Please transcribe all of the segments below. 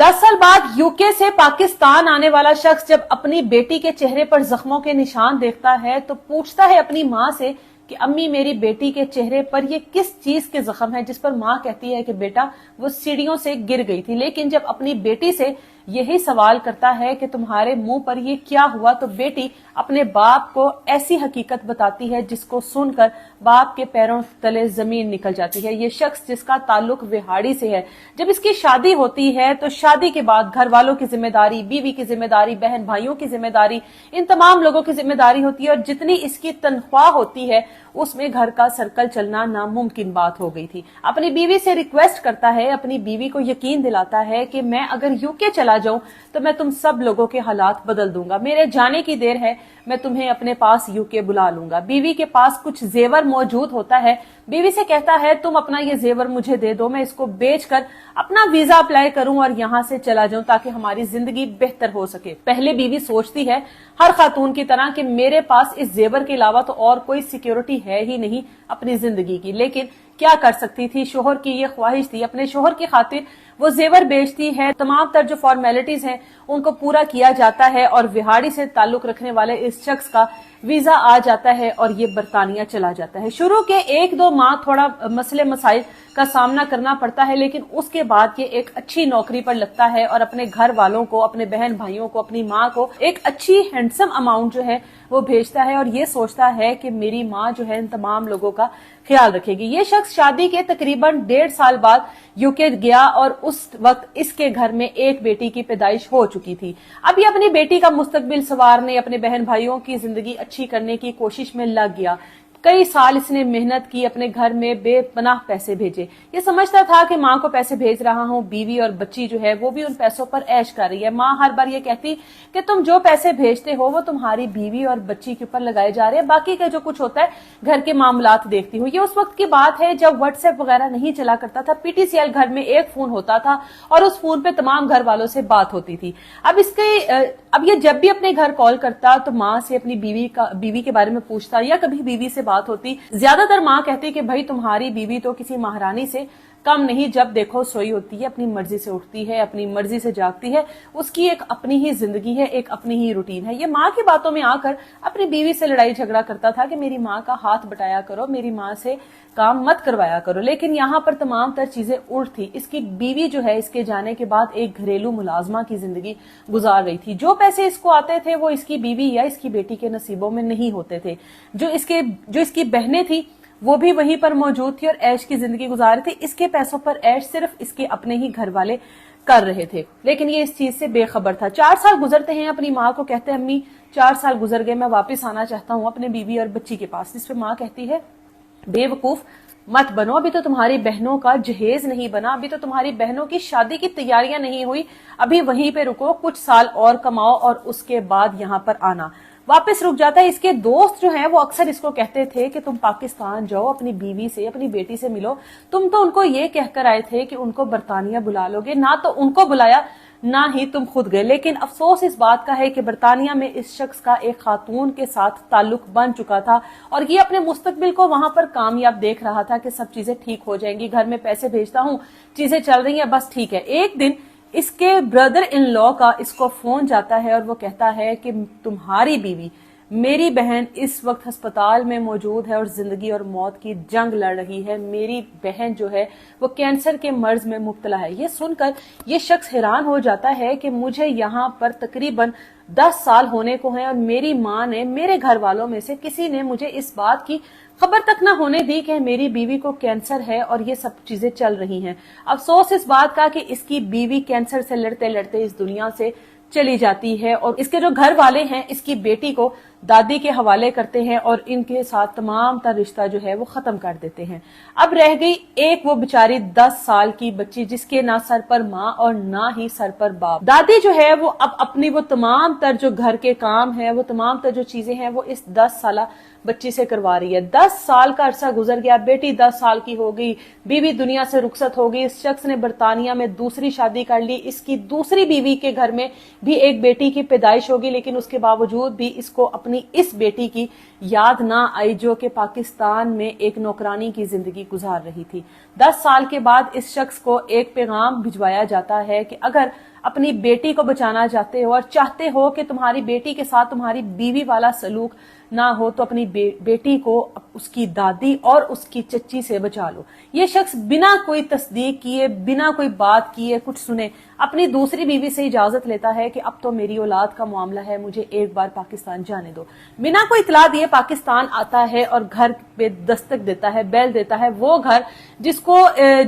10 साल बाद यूके से पाकिस्तान आने वाला शख्स जब अपनी बेटी के चेहरे पर जख्मों के निशान देखता है तो पूछता है अपनी माँ से कि अम्मी मेरी बेटी के चेहरे पर ये किस चीज के जख्म है, जिस पर माँ कहती है कि बेटा वो सीढ़ियों से गिर गई थी। लेकिन जब अपनी बेटी से यही सवाल करता है कि तुम्हारे मुंह पर ये क्या हुआ, तो बेटी अपने बाप को ऐसी हकीकत बताती है जिसको सुनकर बाप के पैरों तले जमीन निकल जाती है। ये शख्स जिसका ताल्लुक विहाड़ी से है, जब इसकी शादी होती है तो शादी के बाद घर वालों की जिम्मेदारी, बीवी की जिम्मेदारी, बहन भाइयों की जिम्मेदारी, इन तमाम लोगों की जिम्मेदारी होती है और जितनी इसकी तनख्वाह होती है उसमें घर का सर्कल चलना नामुमकिन बात हो गई थी। अपनी बीवी से रिक्वेस्ट करता है, अपनी बीवी को यकीन दिलाता है कि मैं अगर यूके चला जाऊं तो मैं तुम सब लोगों के हालात बदल दूंगा, मेरे जाने की देर है, मैं तुम्हें अपने पास यूके बुला लूंगा। बीवी के पास कुछ जेवर मौजूद होता है, बीवी से कहता है तुम अपना ये जेवर मुझे दे दो, मैं इसको बेचकर अपना वीजा अप्लाई करूं और यहां से चला जाऊं ताकि हमारी जिंदगी बेहतर हो सके। पहले बीवी सोचती है हर खातून की तरह कि मेरे पास इस जेवर के अलावा तो और कोई सिक्योरिटी है ही नहीं अपनी जिंदगी की, लेकिन क्या कर सकती थी, शोहर की ये ख्वाहिश थी, अपने शोहर की खातिर वो जेवर बेचती है। तमाम तर जो फॉर्मेलिटीज हैं उनको पूरा किया जाता है और विहाड़ी से ताल्लुक रखने वाले इस शख्स का वीजा आ जाता है और ये बरतानिया चला जाता है। शुरू के 1-2 माह थोड़ा मसले मसाइल का सामना करना पड़ता है, लेकिन उसके बाद ये एक अच्छी नौकरी पर लगता है और अपने घर वालों को, अपने बहन भाइयों को, अपनी माँ को एक अच्छी हैंडसम अमाउंट जो है वो भेजता है और ये सोचता है कि मेरी माँ जो है इन तमाम लोगों का ख्याल रखेगी। ये शख्स शादी के तकरीबन 1.5 साल बाद यूके गया और उस वक्त इसके घर में एक बेटी की पैदाइश हो चुकी थी। अब ये अपनी बेटी का मुस्तकबिल संवारने, अपने बहन भाइयों की जिंदगी अच्छी करने की कोशिश में लग गया। कई साल इसने मेहनत की, अपने घर में बेपनाह पैसे भेजे। ये समझता था कि माँ को पैसे भेज रहा हूँ, बीवी और बच्ची जो है वो भी उन पैसों पर ऐश कर रही है। माँ हर बार ये कहती कि तुम जो पैसे भेजते हो वो तुम्हारी बीवी और बच्ची के ऊपर लगाए जा रहे हैं, बाकी का जो कुछ होता है घर के मामलात देखती हूँ। ये उस वक्त की बात है जब व्हाट्सएप वगैरह नहीं चला करता था। पीटीसीएल घर में एक फोन होता था और उस फोन पे तमाम घर वालों से बात होती थी। अब ये जब भी अपने घर कॉल करता तो माँ से अपनी बीवी के बारे में पूछता या कभी बीवी से बात होती। ज्यादातर माँ कहती कि भाई तुम्हारी बीवी तो किसी महारानी से कम नहीं, जब देखो सोई होती है, अपनी मर्जी से उठती है, अपनी मर्जी से जागती है, उसकी एक अपनी ही जिंदगी है, एक अपनी ही रूटीन है। ये माँ की बातों में आकर अपनी बीवी से लड़ाई झगड़ा करता था कि मेरी माँ का हाथ बटाया करो, मेरी माँ से काम मत करवाया करो। लेकिन यहाँ पर तमाम तर चीजें उल्ट थी। इसकी बीवी जो है इसके जाने के बाद एक घरेलू मुलाजमा की जिंदगी गुजार रही थी। जो पैसे इसको आते थे वो इसकी बीवी या इसकी बेटी के नसीबों में नहीं होते थे। जो इसकी बहनें थी वो भी वहीं पर मौजूद थी और ऐश की जिंदगी गुजार रही थी। इसके पैसों पर ऐश सिर्फ इसके अपने ही घर वाले कर रहे थे, लेकिन ये इस चीज से बेखबर था। 4 साल गुजरते हैं, अपनी माँ को कहते हैं अम्मी 4 साल गुजर गए, मैं वापस आना चाहता हूँ अपने बीवी और बच्ची के पास। जिस पे माँ कहती है बेवकूफ मत बनो, अभी तो तुम्हारी बहनों का जहेज नहीं बना, अभी तो तुम्हारी बहनों की शादी की तैयारियां नहीं हुई, अभी वहीं पे रुको, कुछ साल और कमाओ और उसके बाद यहाँ पर आना। वापस रुक जाता है। इसके दोस्त जो हैं वो अक्सर इसको कहते थे कि तुम पाकिस्तान जाओ, अपनी बीवी से, अपनी बेटी से मिलो। तुम तो उनको ये कहकर आए थे कि उनको बरतानिया बुला लोगे, ना तो उनको बुलाया ना ही तुम खुद गए। लेकिन अफसोस इस बात का है कि बरतानिया में इस शख्स का एक खातून के साथ ताल्लुक बन चुका था और ये अपने मुस्तकबिल को वहां पर कामयाब देख रहा था कि सब चीजें ठीक हो जाएंगी, घर में पैसे भेजता हूँ, चीजें चल रही हैं, बस ठीक है। एक दिन इसके ब्रदर इन लॉ का इसको फोन जाता है और वो कहता है कि तुम्हारी बीवी, मेरी बहन इस वक्त अस्पताल में मौजूद है और जिंदगी और मौत की जंग लड़ रही है। मेरी बहन जो है वो कैंसर के मर्ज में मुब्तला है। ये सुनकर ये शख्स हैरान हो जाता है कि मुझे यहाँ पर तकरीबन 10 साल होने को हैं और मेरी माँ ने, मेरे घर वालों में से किसी ने मुझे इस बात की खबर तक न होने दी कि मेरी बीवी को कैंसर है और ये सब चीजें चल रही हैं। अफसोस इस बात का कि इसकी बीवी कैंसर से लड़ते लड़ते इस दुनिया से चली जाती है और इसके जो घर वाले हैं इसकी बेटी को दादी के हवाले करते हैं और इनके साथ तमाम तर रिश्ता जो है वो खत्म कर देते हैं। अब रह गई एक वो बेचारी 10 साल की बच्ची जिसके ना सर पर माँ और ना ही सर पर बाप। दादी जो है वो अब अपनी वो तमाम तर जो घर के काम है, वो तमाम तर जो चीजें हैं वो इस 10 साल बच्ची से करवा रही है। 10 साल का अरसा गुजर गया, बेटी 10 साल की हो गई, बीवी दुनिया से रुखसत हो गई। इस शख्स ने बरतानिया में दूसरी शादी कर ली। इसकी दूसरी बीवी के घर में भी एक बेटी की पैदाइश होगी, लेकिन उसके बावजूद भी इसको अपनी اپنی اس بیٹی کی یاد نہ آئی جو کہ پاکستان میں ایک نوکرانی کی زندگی گزار رہی تھی۔ 10 سال کے بعد اس شخص کو ایک پیغام بھجوایا جاتا ہے کہ اگر اپنی بیٹی کو بچانا چاہتے ہو اور چاہتے ہو کہ تمہاری بیٹی کے ساتھ تمہاری بیوی والا سلوک نہ ہو تو اپنی بیٹی کو اس کی دادی اور اس کی چچی سے بچا لو۔ یہ شخص بنا کوئی تصدیق کیے، بنا کوئی بات کیے، کچھ سنے، اپنی دوسری بیوی سے اجازت لیتا ہے کہ اب تو میری اولاد کا معاملہ ہے، مجھے ایک بار پاکستان جانے دو۔ بنا کوئی اطلاع دیے پاکستان آتا ہے اور گھر پہ دستک دیتا ہے، بیل دیتا ہے، وہ گھر جس کو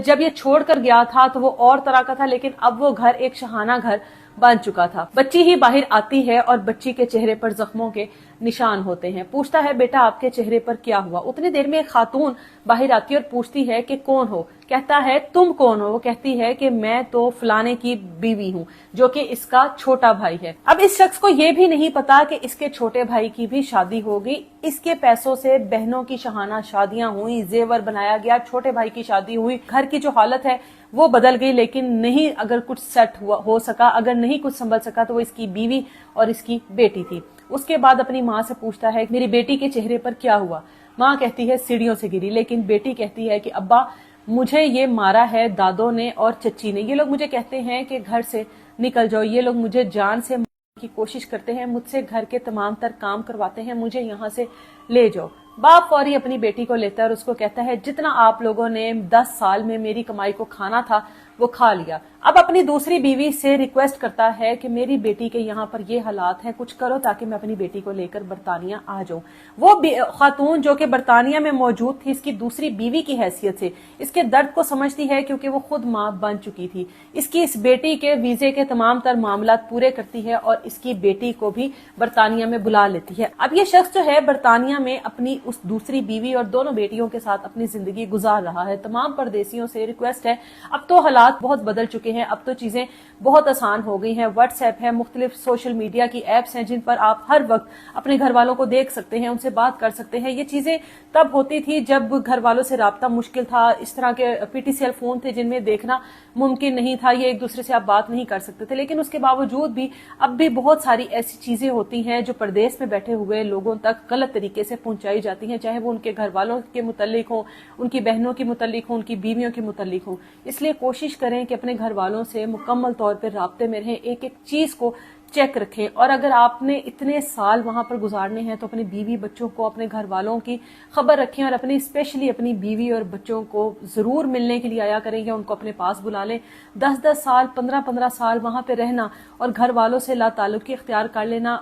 جب یہ چھوڑ کر گیا تھا تو وہ اور طرح کا تھا، لیکن اب وہ گھر ایک شاہانہ گھر بن چکا تھا۔ بچی ہی باہر آتی ہے اور بچی کے چہرے پر زخموں کے نشان ہوتے ہیں۔ پوچھتا ہے بیٹا آپ کے چہرے پر کیا ہوا؟ اتنی دیر میں ایک خاتون باہر آتی ہے اور پوچھتی ہے کہ کون ہو؟ کہتا ہے تم کون ہو؟ وہ کہتی ہے کہ میں تو فلانے کی بیوی ہوں، جو کہ اس کا چھوٹا بھائی ہے۔ اب اس شخص کو یہ بھی نہیں پتا کہ اس کے چھوٹے بھائی کی بھی شادی ہو گئی، اس کے پیسوں سے بہنوں کی شاہانہ شادیاں ہوئی، زیور بنایا گیا، چھوٹے بھائی کی شادی ہوئی، گھر کی جو حالت ہے وہ بدل گئی، لیکن نہیں اگر کچھ سیٹ ہو سکا، اگر نہیں کچھ سنبھل سکا تو وہ اس کی بیوی اور اس کی بیٹی تھی۔ اس کے بعد اپنی ماں سے پوچھتا ہے میری بیٹی کے چہرے پر کیا ہوا؟ ماں کہتی ہے سیڑھیوں سے گری، لیکن بیٹی کہتی ہے کہ ابا مجھے یہ مارا ہے دادوں نے اور چچی نے، یہ لوگ مجھے کہتے ہیں کہ گھر سے نکل جاؤ، یہ لوگ مجھے جان سے مارنے کی کوشش کرتے ہیں، مجھ سے گھر کے تمام تر کام کرواتے ہیں، مجھے یہاں سے لے جاؤ۔ باپ فوری اپنی بیٹی کو لیتا ہے اور اس کو کہتا ہے جتنا آپ لوگوں نے 10 سال میں میری کمائی کو کھانا تھا وہ کھا لیا۔ اب اپنی دوسری بیوی سے ریکویسٹ کرتا ہے کہ میری بیٹی کے یہاں پر یہ حالات ہیں، کچھ کرو تاکہ میں اپنی بیٹی کو لے کر برطانیہ آ جاؤں۔ وہ خاتون جو کہ برطانیہ میں موجود تھی اس کی دوسری بیوی کی حیثیت سے اس کے درد کو سمجھتی ہے، کیونکہ وہ خود ماں بن چکی تھی، اس کی اس بیٹی کے ویزے کے تمام تر معاملات پورے کرتی ہے اور اس کی بیٹی کو بھی برطانیہ میں بلا لیتی ہے۔ اب یہ شخص جو ہے برطانیہ میں اپنی اس دوسری بیوی اور دونوں بیٹیوں کے ساتھ اپنی زندگی گزار رہا ہے۔ تمام پردیسیوں سے ریکویسٹ ہے، اب تو حالات بہت بدل چکے ہیں، اب تو چیزیں بہت آسان ہو گئی ہیں، واٹس ایپ ہے، مختلف سوشل میڈیا کی ایپس ہیں جن پر آپ ہر وقت اپنے گھر والوں کو دیکھ سکتے ہیں، ان سے بات کر سکتے ہیں۔ یہ چیزیں تب ہوتی تھی جب گھر والوں سے رابطہ مشکل تھا، اس طرح کے PTCL فون تھے جن میں دیکھنا ممکن نہیں تھا، یہ ایک دوسرے سے آپ بات نہیں کر سکتے تھے، لیکن اس کے باوجود بھی اب بھی بہت ساری ایسی چیزیں ہوتی ہیں جو پردیس میں بیٹھے ہوئے لوگوں تک غلط طریقے سے پہنچائی جاتی ہیں، چاہے وہ ان کے گھر والوں کے متعلق ہوں، ان کی بہنوں کے متعلق ہوں، ان کی بیویوں کے متعلق ہوں۔ اس لیے کوشش کریں کہ اپنے گھر والوں سے مکمل طور پر رابطے میں رہیں، ایک ایک چیز کو چیک رکھیں، اور اگر آپ نے اتنے سال وہاں پر گزارنے ہیں تو اپنی بیوی بچوں کو، اپنے گھر والوں کی خبر رکھیں، اور اسپیشلی اپنی بیوی اور بچوں کو ضرور ملنے کے لیے آیا کریں یا ان کو اپنے پاس بلا لیں۔ 10 سال 15 سال وہاں پہ رہنا اور گھر والوں سے لا تعلقی اختیار کر لینا،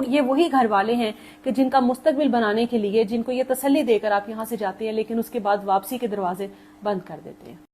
یہ وہی گھر والے ہیں کہ جن کا مستقبل بنانے کے لیے، جن کو یہ تسلی دے کر آپ یہاں سے جاتے ہیں لیکن اس کے بعد واپسی کے دروازے بند کر دیتے ہیں۔